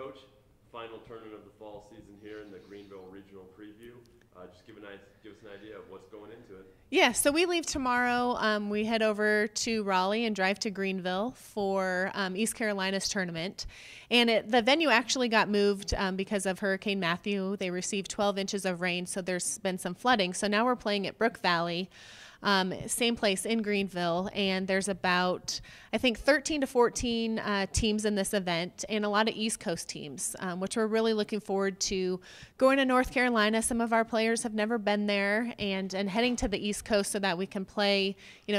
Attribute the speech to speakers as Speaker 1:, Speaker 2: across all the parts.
Speaker 1: Coach, final tournament of the fall season here in the Greenville Regional Preview. Just give us an idea of what's going into it.
Speaker 2: Yeah, so we leave tomorrow. We head over to Raleigh and drive to Greenville for East Carolina's tournament. And the venue actually got moved because of Hurricane Matthew. They received 12 inches of rain, so there's been some flooding. So now we're playing at Brook Valley. Same place in Greenville, and there's about, I think, 13 to 14 teams in this event, and a lot of East Coast teams, which we're really looking forward to going to North Carolina. Some of our players have never been there, and heading to the East Coast so that we can play,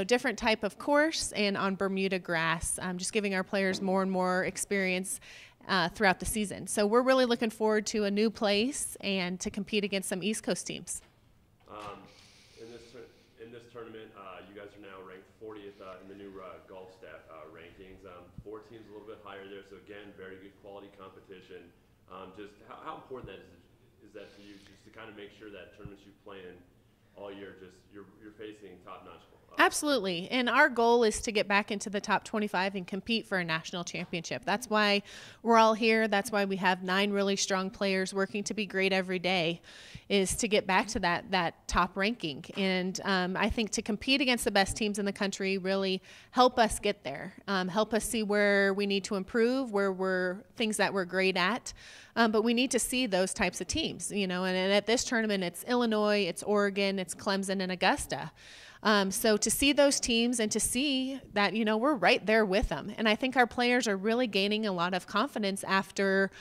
Speaker 2: different type of course and on Bermuda grass, just giving our players more and more experience throughout the season. So we're really looking forward to a new place and to compete against some East Coast teams.
Speaker 1: In this tournament, you guys are now ranked 40th in the new golf stat rankings. 4 teams a little bit higher there, so again, very good quality competition. Just how important is that to you, just to kind of make sure that tournaments you play in all year, just you're facing top-notch.
Speaker 2: Absolutely, and our goal is to get back into the top 25 and compete for a national championship. That's why we're all here. That's why we have 9 really strong players working to be great every day, is to get back to that top ranking. And I think to compete against the best teams in the country really help us get there, help us see where we need to improve, things that we're great at. But we need to see those types of teams, and at this tournament, it's Illinois, it's Oregon, it's Clemson, and Augusta. So to see those teams and to see that, we're right there with them. And I think our players are really gaining a lot of confidence after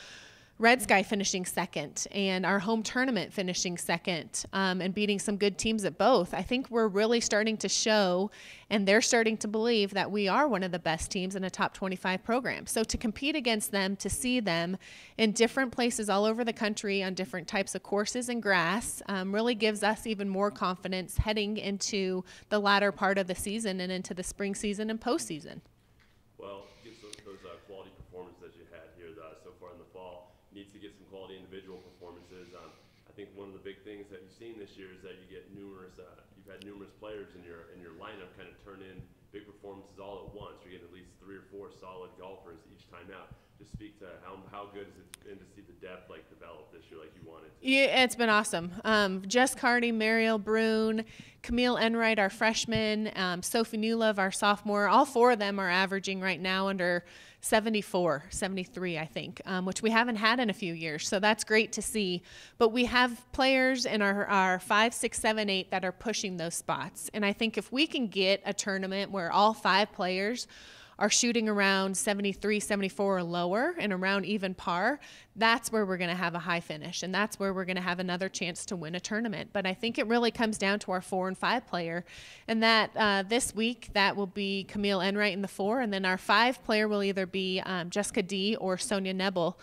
Speaker 2: Red Sky finishing second and our home tournament finishing second, and beating some good teams at both. I think we're really starting to show, and they're starting to believe that we are one of the best teams in a top 25 program. So to compete against them, to see them in different places all over the country on different types of courses and grass, really gives us even more confidence heading into the latter part of the season and into the spring season and postseason.
Speaker 1: Well, those quality performances you had here so far in the fall needs to get some quality individual performances. I think one of the big things that you've seen this year is that you've had numerous players in your lineup kind of turn in big performances all at once. You're getting at least 3 or 4 solid golfers each time out. Just speak to how good has it been to see the depth develop this year like you wanted to?
Speaker 2: Yeah, it's been awesome. Jess Carty, Mariel Brune, Camille Enright, our freshman, Sophie Newlove, our sophomore, all 4 of them are averaging right now under 74, 73, I think, which we haven't had in a few years. So that's great to see. But we have players in our 5, 6, 7, 8 that are pushing those spots. And I think if we can get a tournament where all 5 players are shooting around 73, 74 or lower and around even par, that's where we're going to have a high finish, and that's where we're going to have another chance to win a tournament. But I think it really comes down to our 4 and 5 player, and that this week that will be Camille Enright in the 4, and then our 5 player will either be Jessica D or Sonia Nebel.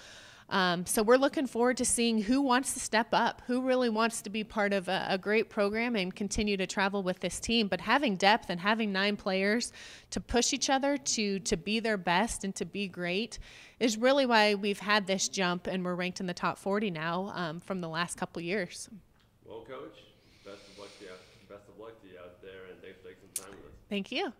Speaker 2: So we're looking forward to seeing who wants to step up, who really wants to be part of a great program and continue to travel with this team. But having depth and having 9 players to push each other to be their best and to be great is really why we've had this jump and we're ranked in the top 40 now from the last couple years.
Speaker 1: Well, Coach, best of luck to you out there, and thanks for taking some time with us.
Speaker 2: Thank you.